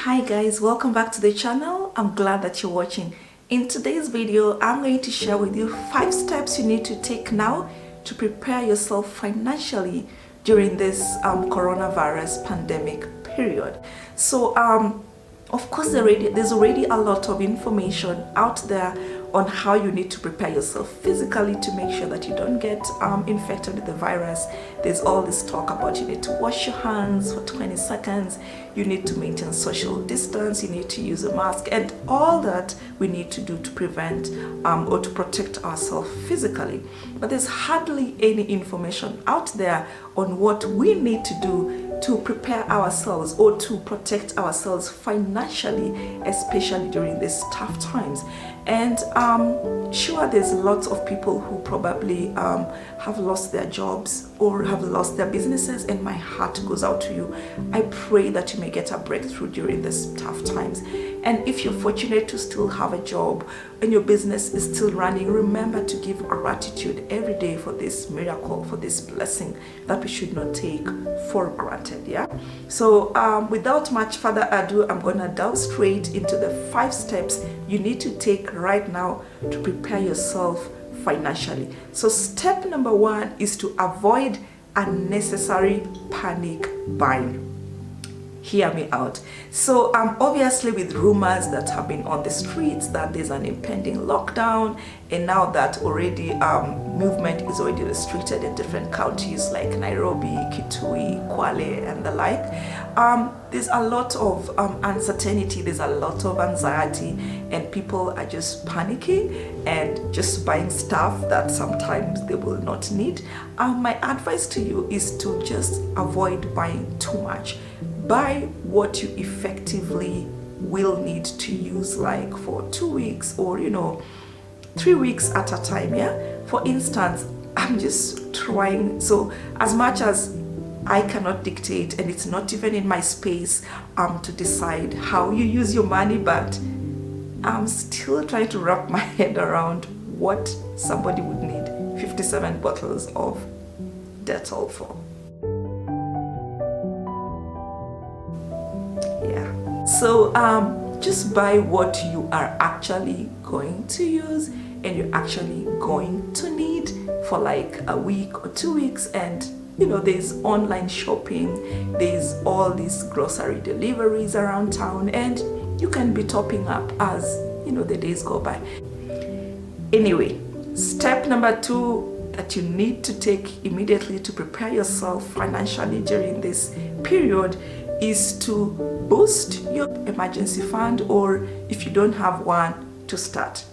Hi guys, welcome back to the channel. I'm glad that you're watching. In today's video, I'm going to share with you 5 steps you need to take now to prepare yourself financially during this coronavirus pandemic period. So of course there's already a lot of information out there on how you need to prepare yourself physically to make sure that you don't get infected with the virus. There's all this talk about you need to wash your hands for 20 seconds, you need to maintain social distance, you need to use a mask, and all that we need to do to prevent or to protect ourselves physically. But there's hardly any information out there on what we need to do to prepare ourselves or to protect ourselves financially, especially during these tough times. And sure, there's lots of people who probably have lost their jobs or have lost their businesses, and my heart goes out to you. I pray that you may get a breakthrough during these tough times. And if you're fortunate to still have a job and your business is still running, remember to give gratitude every day for this miracle, for this blessing that we should not take for granted. Yeah. So without much further ado, I'm gonna delve straight into the 5 steps you need to take right now to prepare yourself financially. So step number 1 is to avoid unnecessary panic buying. Hear me out. So obviously, with rumors that have been on the streets that there's an impending lockdown, and now that already movement is already restricted in different counties like Nairobi, Kitui, Kwale, and the like, there's a lot of uncertainty, there's a lot of anxiety, and people are just panicking and just buying stuff that sometimes they will not need. My advice to you is to just avoid buying too much. Buy what you effectively will need to use, like for 2 weeks or 3 weeks at a time. Yeah, for instance, I'm just trying, so as much as I cannot dictate, and it's not even in my space to decide how you use your money, but I'm still trying to wrap my head around what somebody would need 57 bottles of Dettol for. So just buy what you are actually going to use and you're actually going to need for like a week or 2 weeks. And there's online shopping, there's all these grocery deliveries around town, and you can be topping up as the days go by. Anyway, step number 2 that you need to take immediately to prepare yourself financially during this period is to boost your emergency fund, or if you don't have one, to start.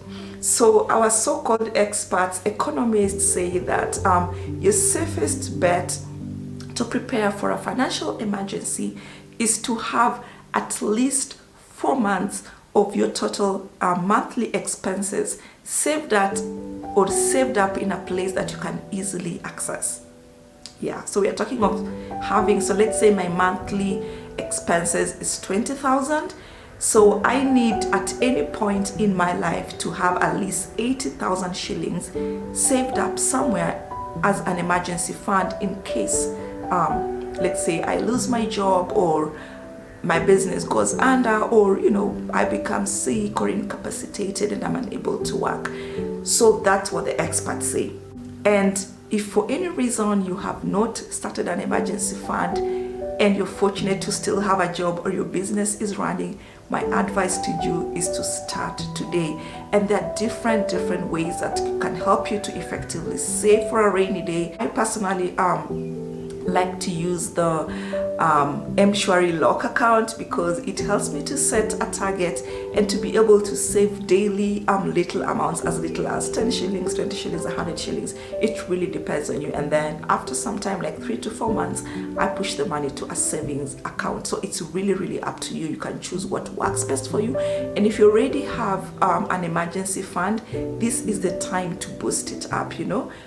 So our so-called experts, economists, say that your safest bet to prepare for a financial emergency is to have at least 4 months of your total monthly expenses saved up in a place that you can easily access. Yeah, so we are talking of having, so let's say my monthly expenses is 20,000. So I need at any point in my life to have at least 80,000 shillings saved up somewhere as an emergency fund in case, let's say I lose my job, or my business goes under, or I become sick or incapacitated and I'm unable to work. So that's what the experts say. And if for any reason you have not started an emergency fund and you're fortunate to still have a job or your business is running, my advice to you is to start today. And there are different ways that can help you to effectively save for a rainy day. I personally like to use the M-Shwari lock account because it helps me to set a target and to be able to save daily little amounts, as little as 10 shillings, 20 shillings, 100 shillings. It really depends on you. And then after some time, like 3 to 4 months, I push the money to a savings account. So it's really up to you. You can choose what works best for you. And if you already have an emergency fund, this is the time to boost it up.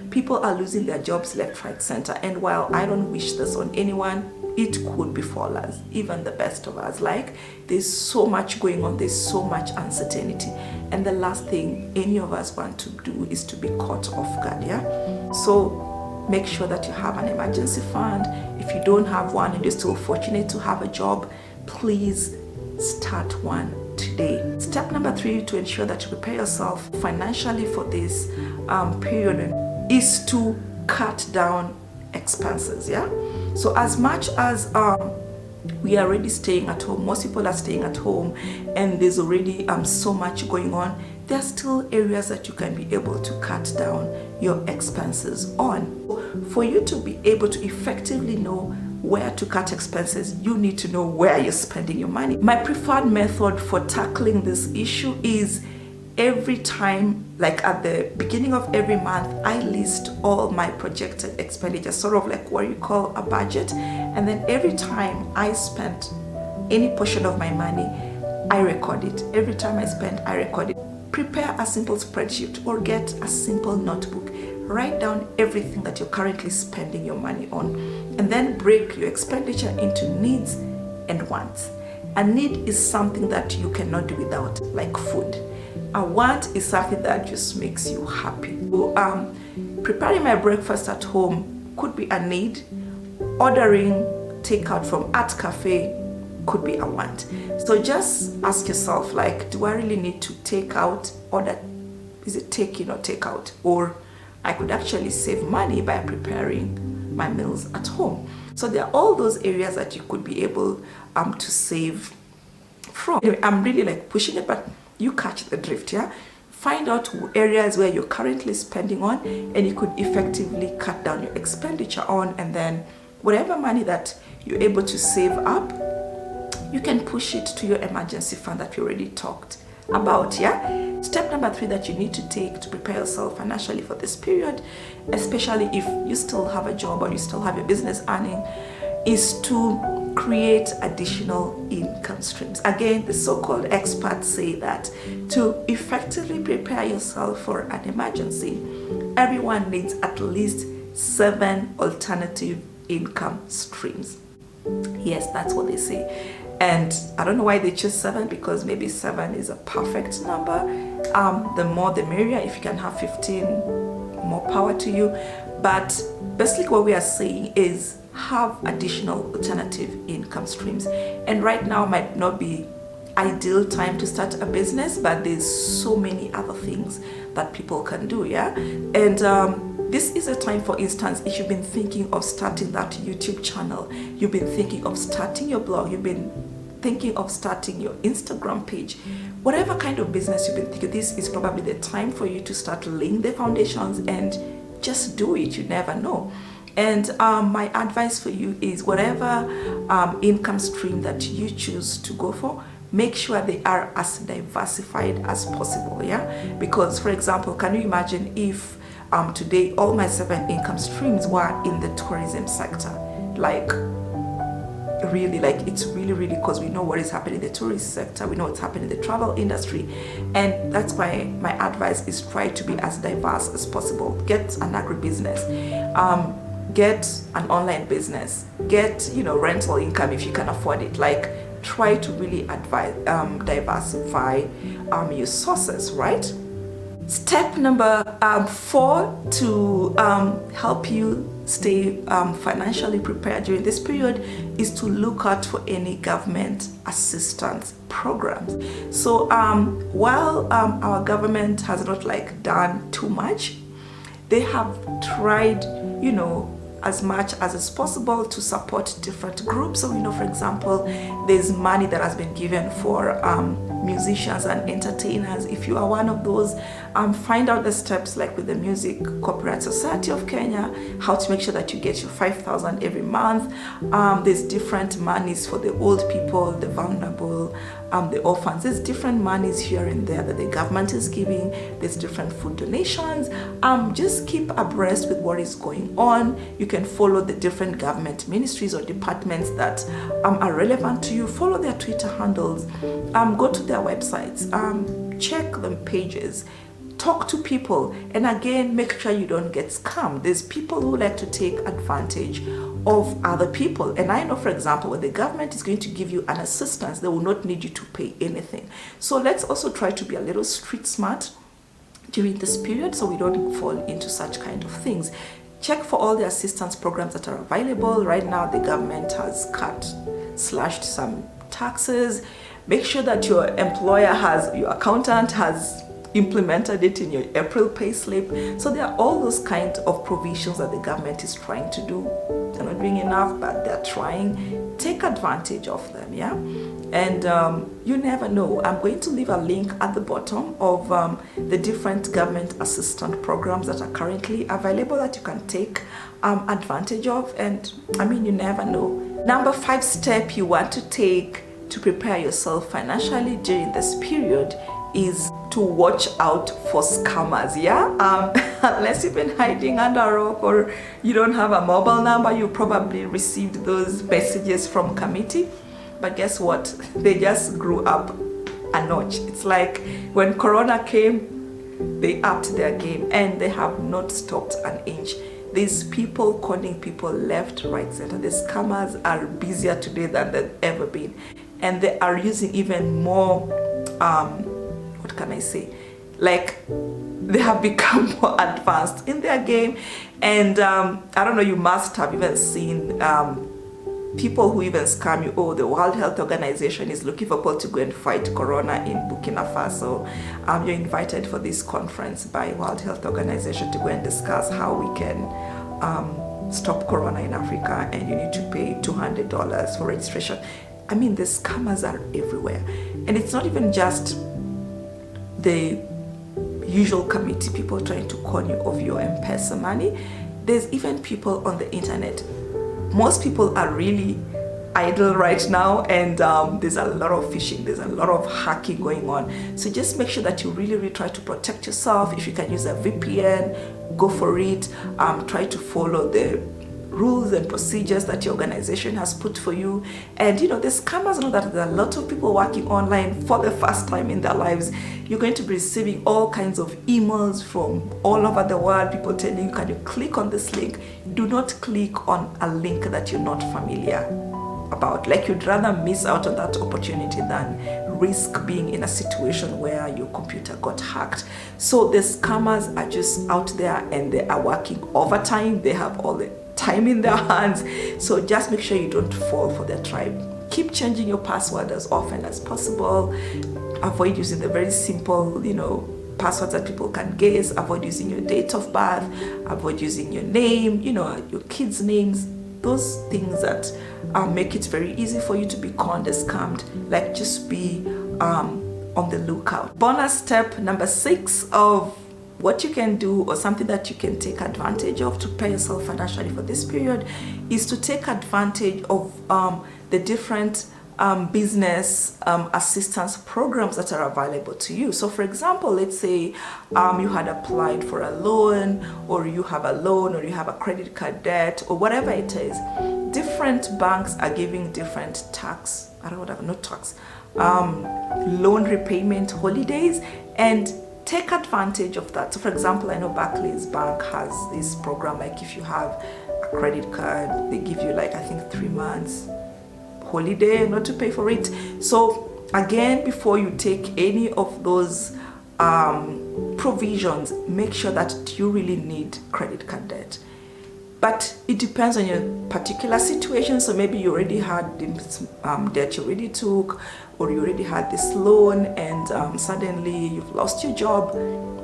People are losing their jobs left, right, center. And while I don't wish this on anyone, it could befall us, even the best of us. Like, there's so much going on, there's so much uncertainty, and the last thing any of us want to do is to be caught off guard. Yeah, so make sure that you have an emergency fund. If you don't have one and you're still fortunate to have a job, please start one today. Step number 3 to ensure that you prepare yourself financially for this period is to cut down expenses. Yeah, so as much as we are already staying at home, most people are staying at home, and there's already so much going on, there are still areas that you can be able to cut down your expenses on. For you to be able to effectively know where to cut expenses, you need to know where you're spending your money. My preferred method for tackling this issue is every time, like at the beginning of every month, I list all my projected expenditures, sort of like what you call a budget. And then every time I spend any portion of my money, I record it. Every time I spend, I record it. Prepare a simple spreadsheet or get a simple notebook. Write down everything that you're currently spending your money on, and then break your expenditure into needs and wants. A need is something that you cannot do without, like food. A want is something that just makes you happy. So, preparing my breakfast at home could be a need. Ordering takeout from Art Cafe could be a want. So just ask yourself, like, do I really need to take out, or that is it take in or take out? Or I could actually save money by preparing my meals at home. So there are all those areas that you could be able to save from. Anyway, I'm really like pushing it, but you catch the drift. Yeah, find out areas where you're currently spending on, and you could effectively cut down your expenditure on, and then whatever money that you're able to save up, you can push it to your emergency fund that we already talked about. Yeah, step number 3 that you need to take to prepare yourself financially for this period, especially if you still have a job or you still have your business earning, is to create additional income streams. Again, the so-called experts say that to effectively prepare yourself for an emergency, everyone needs at least 7 alternative income streams. Yes, that's what they say. And I don't know why they choose 7, because maybe 7 is a perfect number. The more the merrier. If you can have 15, more power to you. But basically what we are saying is have additional alternative income streams. And right now might not be ideal time to start a business, but there's so many other things that people can do. Yeah, and this is a time, for instance, if you've been thinking of starting that YouTube channel, you've been thinking of starting your blog, you've been thinking of starting your Instagram page, whatever kind of business you've been thinking, this is probably the time for you to start laying the foundations and just do it. You never know. And my advice for you is whatever income stream that you choose to go for, make sure they are as diversified as possible. Yeah, because for example, can you imagine if today all my 7 income streams were in the tourism sector? Like really, like it's really, because we know what is happening in the tourist sector, we know what's happening in the travel industry, and that's why my advice is try to be as diverse as possible. Get an agribusiness, get an online business, get rental income if you can afford it. Like try to really diversify your sources, right? Step number 4 to help you stay financially prepared during this period is to look out for any government assistance programs. So while our government has not done too much, they have tried, as much as is possible to support different groups. So for example, there's money that has been given for musicians and entertainers. If you are one of those, find out the steps, like with the Music Copyright Society of Kenya, how to make sure that you get your 5,000 every month. There's different monies for the old people, the vulnerable, the orphans. There's different monies here and there that the government is giving. There's different food donations. Just keep abreast with what is going on. You can follow the different government ministries or departments that are relevant to you. Follow their Twitter handles. Go to their websites. Check them pages. Talk to people, and again, make sure you don't get scammed. There's people who like to take advantage of other people, and I know, for example, when the government is going to give you an assistance, they will not need you to pay anything. So let's also try to be a little street smart during this period so we don't fall into such kind of things. Check for all the assistance programs that are available. Right now, the government has cut slashed some taxes. Make sure that your accountant has implemented it in your April pay slip. So there are all those kinds of provisions that the government is trying to do. They're not doing enough, but they're trying. Take advantage of them, yeah? And you never know. I'm going to leave a link at the bottom of the different government assistance programs that are currently available that you can take advantage of. And I mean, you never know. Number 5 step you want to take to prepare yourself financially during this period is to watch out for scammers, yeah? Unless you've been hiding under a rock or you don't have a mobile number, you probably received those messages from committee. But guess what? They just grew up a notch. It's like when Corona came, they upped their game and they have not stopped an inch. These people conning people left, right, center. The scammers are busier today than they've ever been. And they are using even more, what can I say? Like, they have become more advanced in their game. And I don't know, you must have even seen people who even scam you. Oh, the World Health Organization is looking for people to go and fight Corona in Burkina Faso. You're invited for this conference by World Health Organization to go and discuss how we can stop Corona in Africa, and you need to pay $200 for registration. I mean, the scammers are everywhere. And it's not even just the usual committee people trying to con you of your M-Pesa money. There's even people on the internet. Most people are really idle right now, and there's a lot of phishing, there's a lot of hacking going on. So just make sure that you really try to protect yourself. If you can use a VPN, go for it. Try to follow the rules and procedures that your organization has put for you. And you know, the scammers know that there are a lot of people working online for the first time in their lives. You're going to be receiving all kinds of emails from all over the world, people telling you, can you click on this link? Do not click on a link that you're not familiar about. Like, you'd rather miss out on that opportunity than risk being in a situation where your computer got hacked. So the scammers are just out there and they are working overtime. They have all the time in their hands. So just make sure you don't fall for their tribe. Keep changing your password as often as possible. Avoid using the very simple, you know, passwords that people can guess. Avoid using your date of birth. Avoid using your name, you know, your kids' names. Those things that make it very easy for you to be conned and scammed. Like, just be on the lookout. Bonus step number 6 of what you can do, or something that you can take advantage of to prepare yourself financially for this period, is to take advantage of the different business assistance programs that are available to you. So for example, let's say you had applied for a loan, or you have a loan, or you have a credit card debt, or whatever it is. Different banks are giving different loan repayment holidays, and take advantage of that. So for example, I know Barclays Bank has this program, like if you have a credit card, they give you like, I think 3 months holiday not to pay for it. So again, before you take any of those provisions, make sure that you really need credit card debt. But it depends on your particular situation. So maybe you already had this debt you already took, or you already had this loan, and suddenly you've lost your job.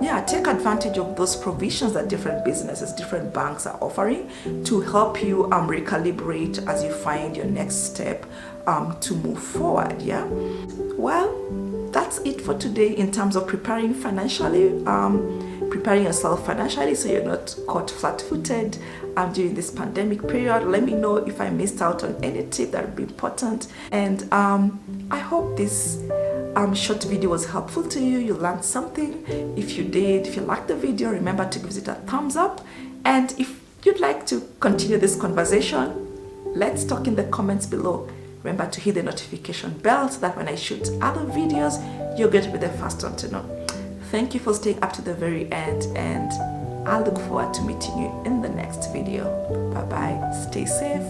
Yeah, take advantage of those provisions that different businesses, different banks are offering to help you recalibrate as you find your next step to move forward. Yeah. Well, that's it for today in terms of preparing financially. Preparing yourself financially so you're not caught flat-footed during this pandemic period. Let me know if I missed out on any tip that would be important. And I hope this short video was helpful to you. You learned something. If you did, if you liked the video, remember to give it a thumbs up. And if you'd like to continue this conversation, let's talk in the comments below. Remember to hit the notification bell so that when I shoot other videos, you're going to be the first one to know. Thank you for staying up to the very end, and I look forward to meeting you in the next video. Bye bye. Stay safe.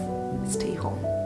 Stay home.